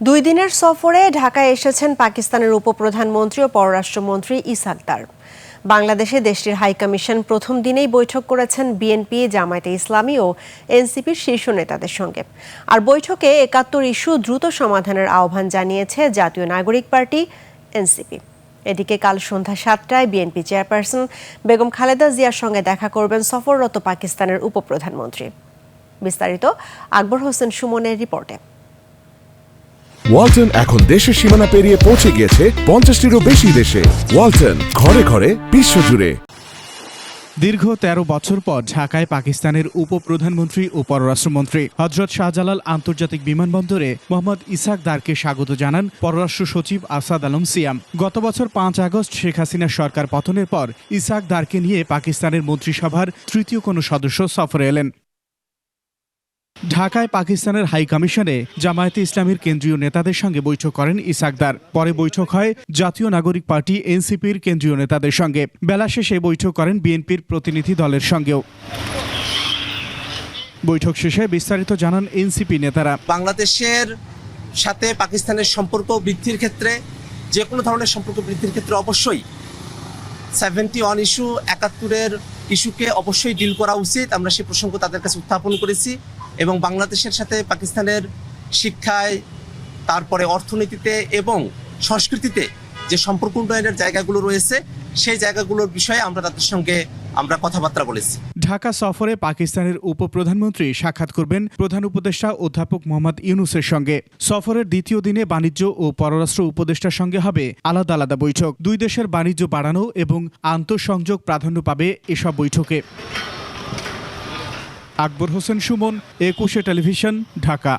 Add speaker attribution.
Speaker 1: দুই দিনের সফরে ঢাকায় এসেছেন পাকিস্তানের উপপ্রধানমন্ত্রী ও পররাষ্ট্রমন্ত্রী ইসহাক দার। বাংলাদেশে দেশটির হাইকমিশন প্রথম দিনেই বৈঠক করেছেন বিএনপি, জামায়াতে ইসলামী ও এনসিপির শীর্ষ নেতাদের সঙ্গে। আর বৈঠকে ৭১ ইস্যু দ্রুত সমাধানের আহ্বান জানিয়েছে জাতীয় নাগরিক পার্টি এনসিপি। এদিকে কাল সন্ধ্যা ৭টায় বিএনপি চেয়ারপারসন বেগম খালেদা জিয়ার সঙ্গে দেখা করবেন সফররত পাকিস্তানের উপপ্রধানমন্ত্রী। বিস্তারিত আকবর হোসেন সুমনের রিপোর্টে।
Speaker 2: ওয়ালটন এখন দেশের সীমানা পেরিয়ে পৌঁছে গিয়েছে ৫০টিরও বেশি দেশে। ওয়ালটন, ঘরে ঘরে বিশ্বজুড়ে।
Speaker 3: দীর্ঘ ১৩ বছর পর ঢাকায় পাকিস্তানের উপপ্রধানমন্ত্রী ও পররাষ্ট্রমন্ত্রী হযরত শাহজালাল আন্তর্জাতিক বিমানবন্দরে মোহাম্মদ ইসহাক দারকে স্বাগত জানান পররাষ্ট্র সচিব আসাদ আলম সিয়াম। গত বছর ৫ আগস্ট শেখ হাসিনার সরকার পতনের পর ইসহাক দারকে নিয়ে পাকিস্তানের মন্ত্রিসভার তৃতীয় কোনো সদস্য সফরে এলেন। ঢাকায় পাকিস্তানের হাই কমিশনে জামায়াতে ইসলামীর কেন্দ্রীয় নেতাদের সঙ্গে বৈঠক করেন ইসহাক দার। পরে বৈঠক হয় জাতীয় নাগরিক পার্টি এনসিপির কেন্দ্রীয় নেতাদের সঙ্গে। বেলা শেষে বৈঠক করেন বিএনপির প্রতিনিধি দলের সঙ্গেও। বৈঠক শেষে বিস্তারিত জানান এনসিপি নেতারা।
Speaker 4: বাংলাদেশের সাথে পাকিস্তানের সম্পর্ক বৃদ্ধির ক্ষেত্রে, যে কোনো ধরনের সম্পর্ক বৃদ্ধির ক্ষেত্রে অবশ্যই 71 ইস্যু, ৭১-এর ইস্যুকে অবশ্যই ডিল করা উচিত। আমরা সেই প্রসঙ্গ তাদের কাছে উত্থাপন করেছি এবং বাংলাদেশের সাথে পাকিস্তানের শিক্ষায়, তারপরে অর্থনীতিতে এবং সংস্কৃতিতে যে সম্পর্ক উন্নয়নের জায়গাগুলো রয়েছে, সেই জায়গাগুলোর বিষয়ে আমরা তাদের সঙ্গে কথাবার্তা বলেছি।
Speaker 3: ঢাকা সফরে পাকিস্তানের উপপ্রধানমন্ত্রী সাক্ষাৎ করবেন প্রধান উপদেষ্টা অধ্যাপক মোহাম্মদ ইউনূসের সঙ্গে। সফরের দ্বিতীয় দিনে বাণিজ্য ও পররাষ্ট্র উপদেষ্টার সঙ্গে হবে আলাদা আলাদা বৈঠক। দুই দেশের বাণিজ্য বাড়ানো এবং আন্তঃসংযোগ প্রাধান্য পাবে এসব বৈঠকে। আকবর হোসেন সুমন, ২১ টেলিভিশন, ঢাকা।